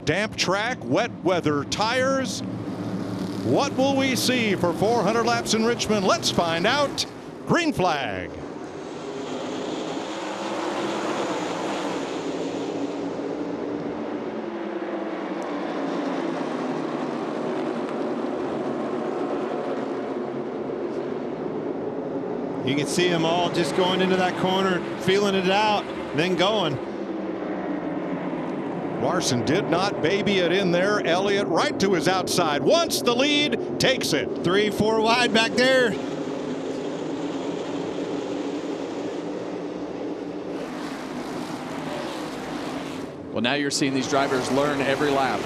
Damp track, wet weather tires. What will we see for 400 laps in Richmond? Let's find out. Green flag. You can see them all just going into that corner, feeling it out, then going. Larson did not baby it in there. Elliott right to his outside. Wants the lead, takes it. 3-4 wide back there. Well, now you're seeing these drivers learn every lap.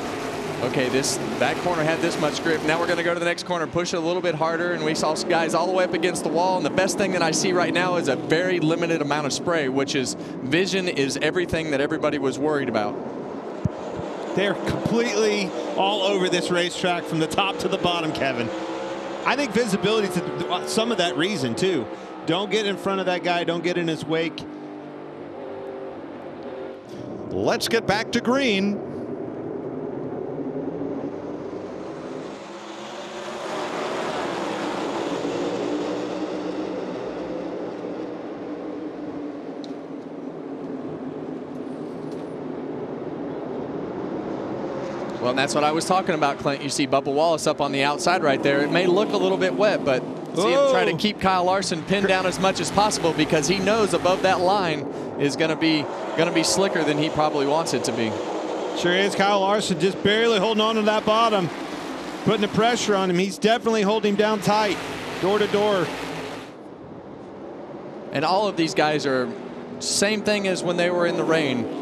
Okay, that corner had this much grip. Now we're going to go to the next corner, push it a little bit harder, and we saw guys all the way up against the wall. And the best thing that I see right now is a very limited amount of spray, which is vision is everything that everybody was worried about. They're completely all over this racetrack from the top to the bottom, Kevin. I think visibility is some of that reason, too. Don't get in front of that guy. Don't get in his wake. Let's get back to green. Well, and that's what I was talking about, Clint. You see Bubba Wallace up on the outside right there. It may look a little bit wet, but see him try to keep Kyle Larson pinned down as much as possible because he knows above that line is going to be slicker than he probably wants it to be. Sure is. Kyle Larson just barely holding on to that bottom, putting the pressure on him. He's definitely holding him down tight, door to door. And all of these guys are same thing as when they were in the rain.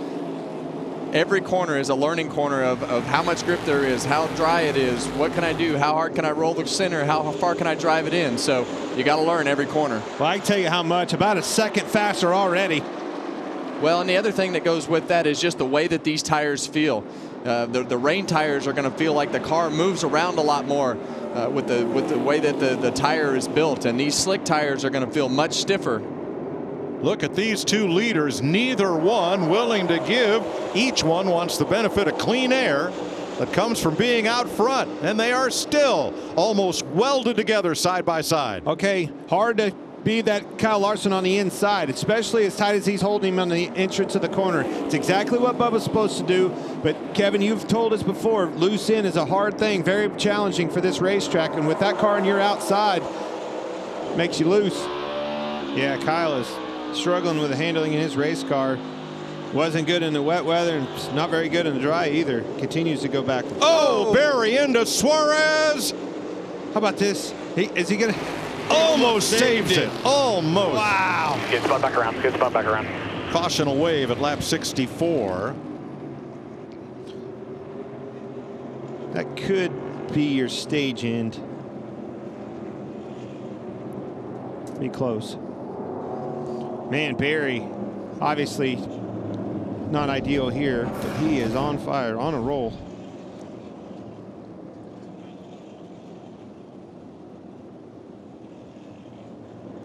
Every corner is a learning corner of how much grip there is, how dry it is, what can I do, how hard can I roll the center, how far can I drive it in. So you got to learn every corner. Well, I can tell you how much, about a second faster already. Well, and the other thing that goes with that is just the way that these tires feel. The rain tires are going to feel like the car moves around a lot more with the way that the tire is built, and these slick tires are going to feel much stiffer. Look at these two leaders, neither one willing to give. Each one wants the benefit of clean air that comes from being out front, and they are still almost welded together side by side. Okay, hard to be that Kyle Larson on the inside, especially as tight as he's holding him on the entrance of the corner. It's exactly what Bubba's supposed to do, but Kevin, you've told us before, loose in is a hard thing, very challenging for this racetrack, and with that car on your outside, makes you loose. Yeah, Kyle is struggling with the handling in his race car. Wasn't good in the wet weather and not very good in the dry either. Continues to go back. Oh, Barry into Suarez. How about this? Is he gonna? Almost saved it. Almost. Wow. Good spot back around. Good spot back around. Caution a wave at lap 64. That could be your stage end. Be close. Man, Barry, obviously not ideal here, but he is on fire, on a roll.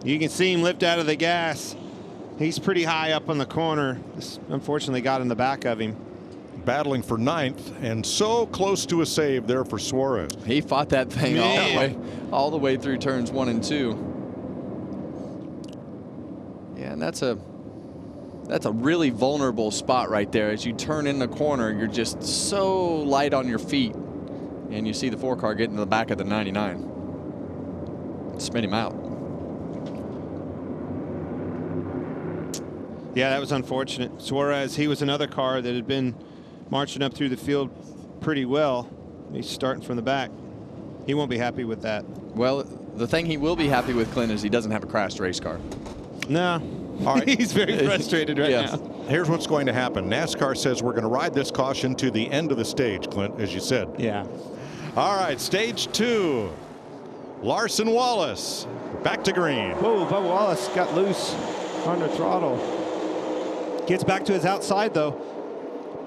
You can see him lift out of the gas. He's pretty high up on the corner. This unfortunately got in the back of him. Battling for ninth and so close to a save there for Suarez. He fought that thing all the way through turns 1 and 2. Yeah, and that's a really vulnerable spot right there. As you turn in the corner, you're just so light on your feet, and you see the 4-car get into the back of the 99. Spin him out. Yeah, that was unfortunate. Suarez, he was another car that had been marching up through the field pretty well. He's starting from the back. He won't be happy with that. Well, the thing he will be happy with, Clint, is he doesn't have a crashed race car. No. All right. He's very frustrated right now. Here's what's going to happen. NASCAR says we're going to ride this caution to the end of the stage, Clint, as you said. Yeah. All right, stage 2. Larson Wallace back to green. Whoa, Bubba Wallace got loose under throttle. Gets back to his outside, though.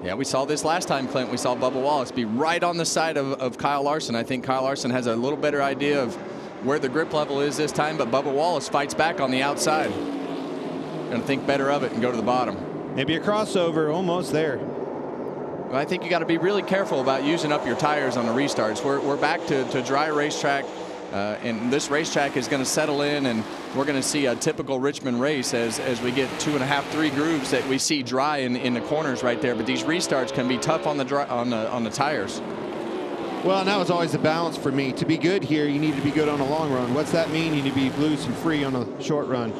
Yeah, we saw this last time, Clint. We saw Bubba Wallace be right on the side of Kyle Larson. I think Kyle Larson has a little better idea of where the grip level is this time, but Bubba Wallace fights back on the outside. Going to think better of it and go to the bottom. Maybe a crossover, almost there. Well, I think you got to be really careful about using up your tires on the restarts. We're back to dry racetrack, and this racetrack is going to settle in, and we're going to see a typical Richmond race as we get 2.5, 3 grooves that we see dry in the corners right there. But these restarts can be tough on the tires. Well, and that was always the balance for me. To be good here, you need to be good on a long run. What's that mean? You need to be loose and free on a short run.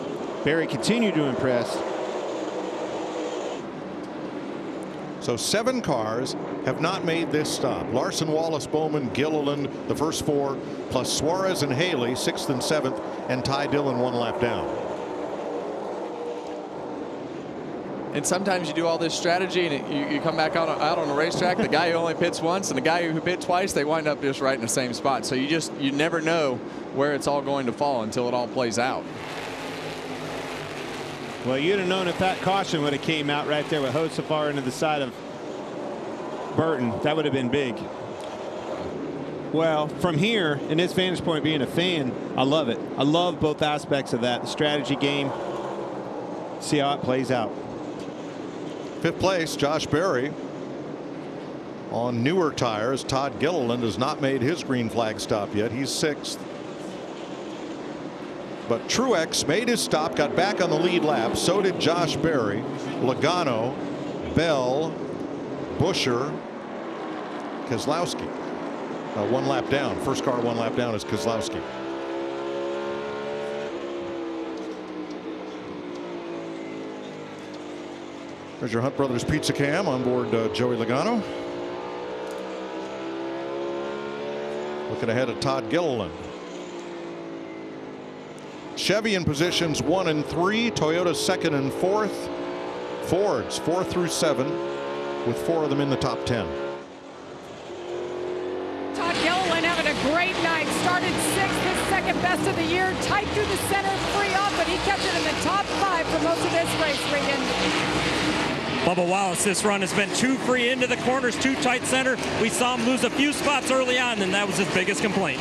Barry continued to impress. So 7 cars have not made this stop. Larson, Wallace, Bowman, Gilliland, the first 4, plus Suarez and Haley, 6th and 7th, and Ty Dillon 1 lap down. And sometimes you do all this strategy and you come back out on the racetrack, the guy who only pits once and the guy who pit twice, they wind up just right in the same spot. So you never know where it's all going to fall until it all plays out. Well, you'd have known if that caution would have came out right there with Josefar into the side of Burton. That would have been big. Well, from here, in this vantage point, being a fan, I love it. I love both aspects of that. The strategy game. See how it plays out. 5th place, Josh Berry on newer tires. Todd Gilliland has not made his green flag stop yet. He's 6th. But Truex made his stop, got back on the lead lap. So did Josh Berry, Logano, Bell, Buescher, Keselowski. 1 lap down. First car 1 lap down is Keselowski. There's your Hunt Brothers Pizza Cam on board Joey Logano. Looking ahead at Todd Gilliland. Chevy in positions 1 and 3, Toyota 2nd and 4th, Fords 4 through 7, with 4 of them in the top 10. Todd Gilliland having a great night. Started 6th, his 2nd best of the year. Tight through the center, free up, but he kept it in the top 5 for most of this race, Regan. Bubba Wallace, this run has been too free into the corners, too tight center. We saw him lose a few spots early on, and that was his biggest complaint.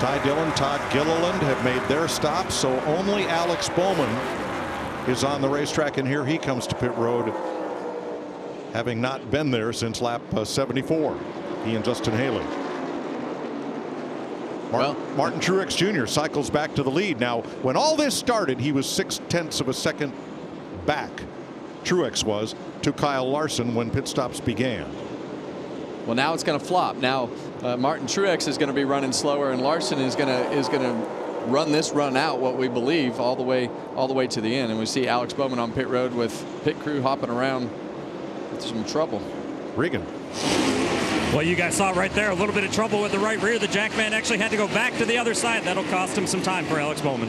Ty Dillon, Todd Gilliland have made their stops, so only Alex Bowman is on the racetrack, and here he comes to pit road, having not been there since lap 74. He and Justin Haley. Martin Truex Jr. cycles back to the lead. Now, when all this started, he was 0.6 of a second back. Truex was to Kyle Larson when pit stops began. Well, now it's going to flop. Now Martin Truex is going to be running slower, and Larson is going to run this run out, what we believe, all the way to the end. And we see Alex Bowman on pit road with pit crew hopping around with some trouble. Regan. Well, you guys saw right there a little bit of trouble with the right rear. The Jackman actually had to go back to the other side. That'll cost him some time for Alex Bowman.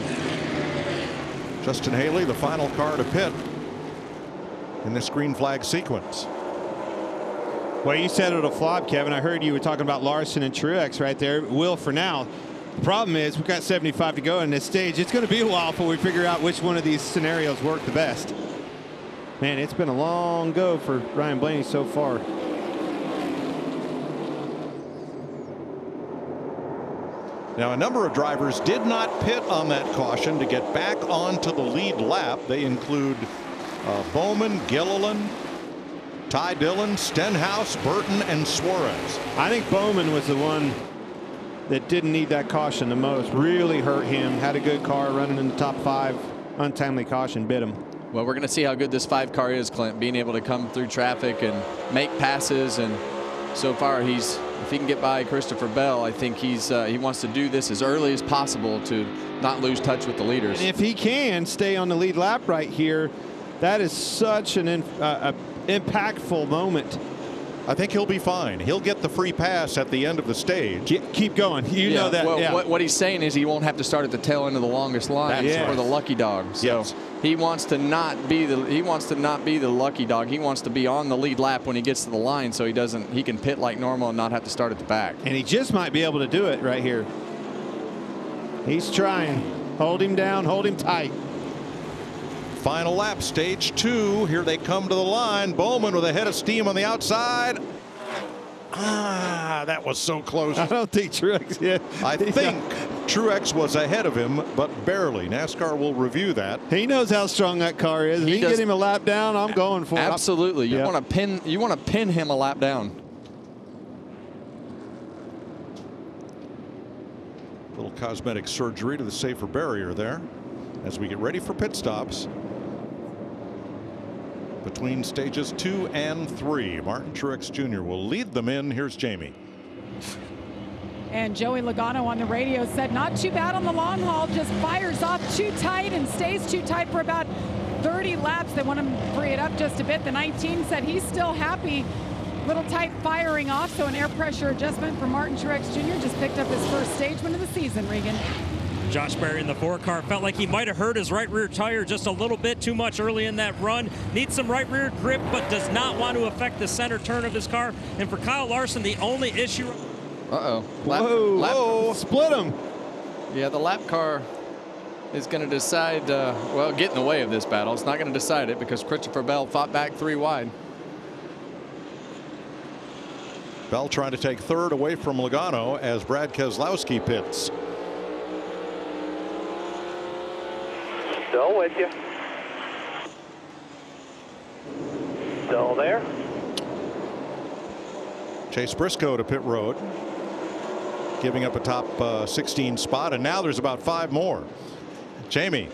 Justin Haley, the final car to pit in this green flag sequence. Well, you said it'll flop, Kevin. I heard you were talking about Larson and Truex right there. It will for now. The problem is we've got 75 to go in this stage. It's going to be a while before we figure out which one of these scenarios work the best. Man, it's been a long go for Ryan Blaney so far. Now, a number of drivers did not pit on that caution to get back onto the lead lap. They include Bowman, Gilliland, Ty Dillon, Stenhouse, Burton, and Suarez. I think Bowman was the one that didn't need that caution the most. Really hurt him. Had a good car running in the top 5. Untimely caution bit him. Well, we're going to see how good this 5 car is, Clint, being able to come through traffic and make passes. And so far, if he can get by Christopher Bell, I think he wants to do this as early as possible to not lose touch with the leaders. And if he can stay on the lead lap right here, that is such an impactful moment. I think he'll be fine. He'll get the free pass at the end of the stage. Keep going. You know that. Well, what he's saying is he won't have to start at the tail end of the longest line for the lucky dog. So he wants to not be the lucky dog. He wants to be on the lead lap when he gets to the line, so he can pit like normal and not have to start at the back. And he just might be able to do it right here. He's trying. Hold him down. Hold him tight. Final lap, stage 2. Here they come to the line. Bowman with a head of steam on the outside. That was so close. I don't think Truex. Yeah, I think Truex was ahead of him, but barely. NASCAR will review that. he knows how strong that car is. If he can get him a lap down, I'm going for it. Absolutely. You Yeah. want to pin him a lap down. Little cosmetic surgery to the safer barrier there as we get ready for pit stops between stages 2 and 3. Martin Truex Jr. will lead them in. Here's Jamie. And Joey Logano on the radio said not too bad on the long haul, just fires off too tight and stays too tight for about 30 laps. They want him to free it up just a bit. The 19 said he's still happy. Little tight firing off, so an air pressure adjustment for Martin Truex Jr. just picked up his first stage win of the season, Regan. Josh Berry in the 4 car felt like he might have hurt his right rear tire just a little bit too much early in that run. Needs some right rear grip, but does not want to affect the center turn of his car. And for Kyle Larson, the only issue. Uh-oh. Whoa, split him. Yeah, the lap car is going to decide, well, get in the way of this battle. It's not going to decide it because Christopher Bell fought back 3 wide. Bell trying to take third away from Logano as Brad Keselowski pits. Still with you. Still there. Chase Briscoe to pit road, giving up a top 16 spot, and now there's about 5 more. Jamie.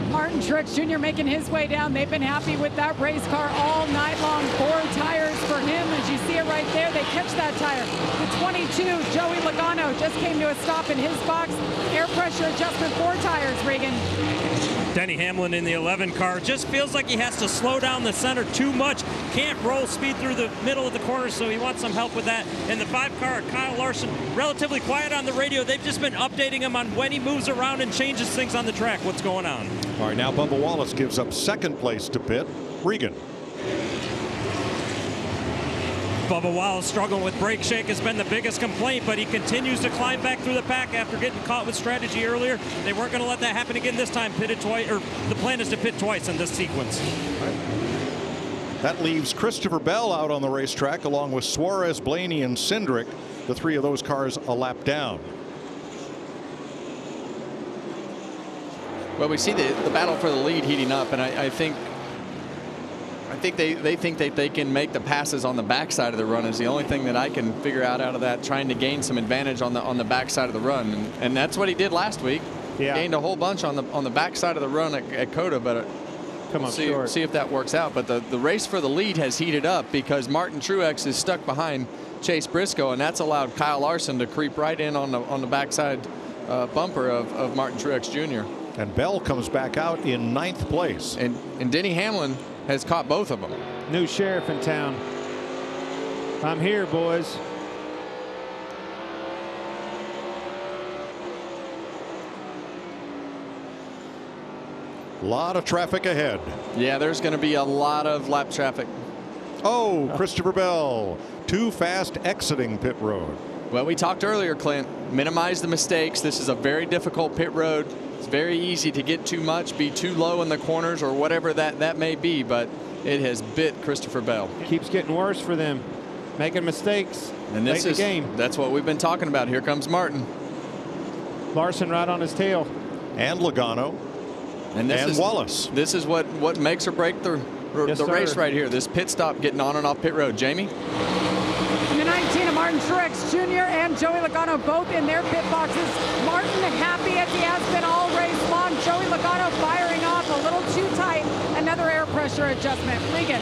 Martin Truex Jr. making his way down. They've been happy with that race car all night long. 4 tires for him. As you see it right there, they catch that tire. The 22, Joey Logano, just came to a stop in his box. Air pressure adjustment, 4 tires, Regan. Denny Hamlin in the 11 car just feels like he has to slow down the center too much. Can't roll speed through the middle of the corner, so he wants some help with that. And the 5 car, Kyle Larson, relatively quiet on the radio. They've just been updating him on when he moves around and changes things on the track. What's going on? All right, now Bubba Wallace gives up second place to pit. Regan. Bubba Wallace struggling with brake shake has been the biggest complaint, but he continues to climb back through the pack after getting caught with strategy earlier. They weren't going to let that happen again this time. Pitted twice, or the plan is to pit twice in this sequence. That leaves Christopher Bell out on the racetrack along with Suarez, Blaney, and Cindric. The 3 of those cars a lap down. Well, we see the battle for the lead heating up, and I think they think that they can make the passes on the backside of the run is the only thing that I can figure out of that, trying to gain some advantage on the backside of the run, and that's what he did last week. Yeah. Gained a whole bunch on the backside of the run at COTA, but see if that works out. But the race for the lead has heated up because Martin Truex is stuck behind Chase Briscoe, and that's allowed Kyle Larson to creep right in on the backside bumper of Martin Truex Jr. And Bell comes back out in 9th place. And Denny Hamlin has caught both of them. New sheriff in town. I'm here, boys. A lot of traffic ahead. Yeah, there's going to be a lot of lap traffic. Oh, Christopher Bell, too fast exiting pit road. Well, we talked earlier, Clint, minimize the mistakes. This is a very difficult pit road. It's very easy to get too much, be too low in the corners or whatever that may be, but it has bit Christopher Bell. Keeps getting worse for them. Making mistakes. And this is the game. That's what we've been talking about. Here comes Martin. Larson right on his tail. And Logano. And Wallace. This is what makes or break the race right here. This pit stop getting on and off pit road. Jamie? And the 19 of Martin Truex Jr. and Joey Logano both in their pit boxes. Martin happy as he has been all race long. Joey Logano firing off a little too tight. Another air pressure adjustment. Regan.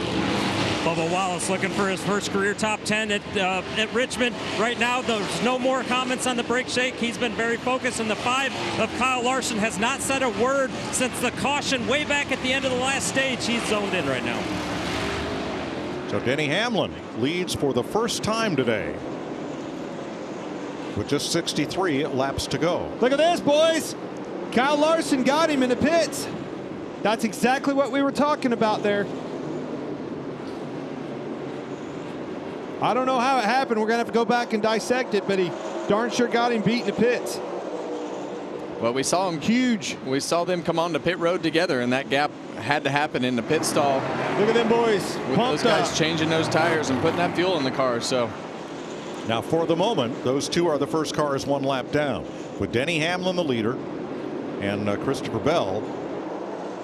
Bubba Wallace looking for his first career top 10 at Richmond. Right now, there's no more comments on the brake shake. He's been very focused, and the 5 of Kyle Larson has not said a word since the caution way back at the end of the last stage. He's zoned in right now. So Denny Hamlin leads for the first time today with just 63 laps to go. Look at this, boys. Kyle Larson got him in the pits. That's exactly what we were talking about there. I don't know how it happened. We're going to have to go back and dissect it, but he darn sure got him beat in the pits. Well, we saw him huge. We saw them come on to pit road together, and that gap had to happen in the pit stall. Look at them boys. With those guys changing those tires and putting that fuel in the car. So now, for the moment, those two are the first cars one lap down, with Denny Hamlin the leader and Christopher Bell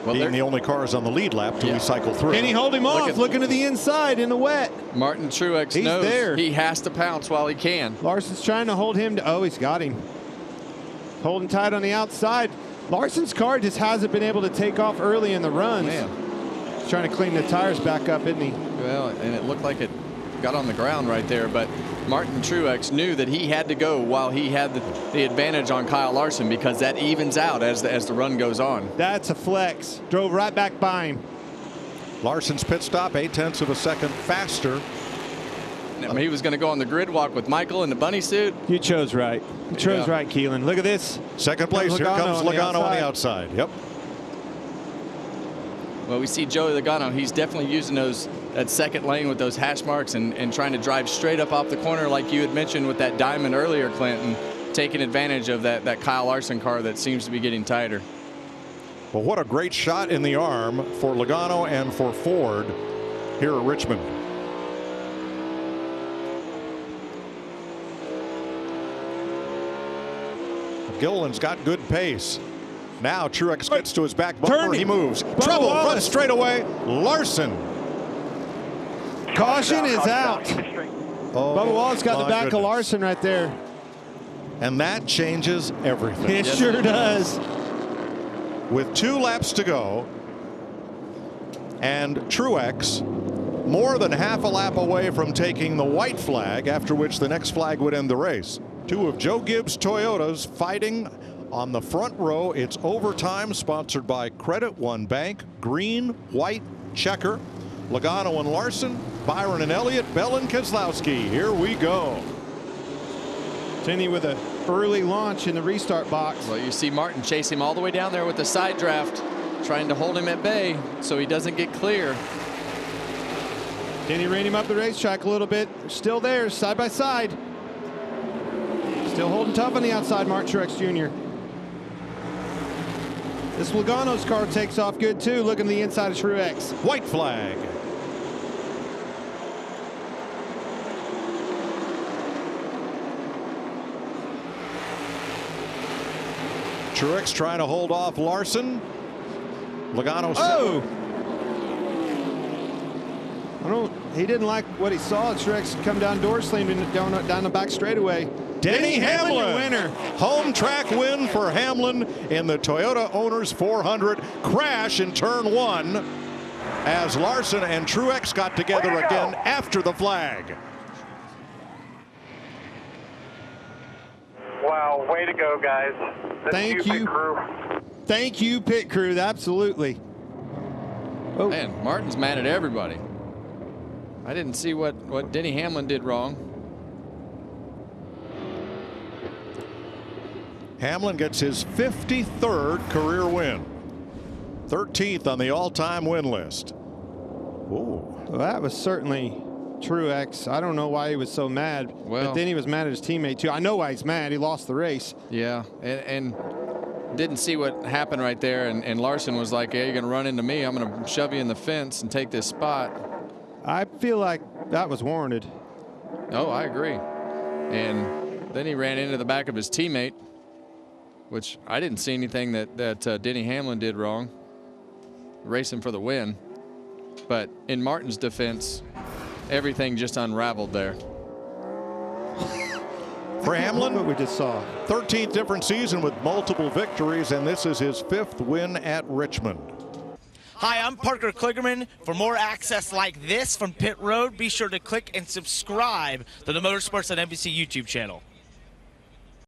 being the only cars on the lead lap till we cycle through. Can he hold him off? Looking to the inside in the wet. Martin Truex knows there. He has to pounce while he can. Larson's trying to hold him. Oh, he's got him. Holding tight on the outside. Larson's car just hasn't been able to take off early in the runs. Man. He's trying to clean the tires back up, isn't he? Well, and it looked like it got on the ground right there, but Martin Truex knew that he had to go while he had the advantage on Kyle Larson, because that evens out as the run goes on. That's a flex. Drove right back by him. Larson's pit stop 0.8 of a second faster. Now, he was going to go on the grid walk with Michael in the bunny suit. You chose right. You chose right, Keelan. Look at this. Second place. Here comes Logano on the outside. Yep. Well, we see Joey Logano. He's definitely using that second lane with those hash marks and trying to drive straight up off the corner, like you had mentioned with that diamond earlier, Clinton, taking advantage of that Kyle Larson car that seems to be getting tighter. Well, what a great shot in the arm for Logano and for Ford here at Richmond. Gilliland's got good pace. Now Truex gets to his back bumper. He moves. Trouble, front straightaway. Larson. Caution is out. Oh, Bubba Wallace got the back of Larson right there. And that changes everything. It sure does. With 2 laps to go, and Truex more than half a lap away from taking the white flag, after which the next flag would end the race. 2 of Joe Gibbs' Toyotas fighting on the front row. It's overtime, sponsored by Credit One Bank. Green, white, checker. Logano and Larson, Byron and Elliott, Bell and Keselowski. Here we go. Denny with an early launch in the restart box. Well, you see Martin chase him all the way down there with the side draft, trying to hold him at bay so he doesn't get clear. Denny ran him up the racetrack a little bit. Still there, side by side. Still holding tough on the outside, Martin Truex Jr. This Logano's car takes off good too. Looking to the inside of Truex. White flag. Truex trying to hold off Larson. Logano. Oh! He didn't like what he saw. Truex come down door slammed down the back straightaway. Denny Hamlin, winner. Home track win for Hamlin in the Toyota Owners 400. Crash in turn 1 as Larson and Truex got together again after the flag. Wow, way to go, guys. Thank you. Pit crew. Thank you, pit crew. Absolutely. Oh. Man, Martin's mad at everybody. I didn't see what Denny Hamlin did wrong. Hamlin gets his 53rd career win. 13th on the all-time win list. Ooh. Well, that was certainly Truex. I don't know why he was so mad. Well, but then he was mad at his teammate too. I know why he's mad. He lost the race. Yeah, and didn't see what happened right there. And Larson was like, "Hey, you're going to run into me. I'm going to shove you in the fence and take this spot." I feel like that was warranted. Oh, I agree. And then he ran into the back of his teammate, which I didn't see anything that Denny Hamlin did wrong, racing for the win. But in Martin's defense, everything just unraveled there. For Hamlin, what we just saw. 13th different season with multiple victories, and this is his 5th win at Richmond. Hi, I'm Parker Kligerman. For more access like this from Pit Road, be sure to click and subscribe to the Motorsports on NBC YouTube channel.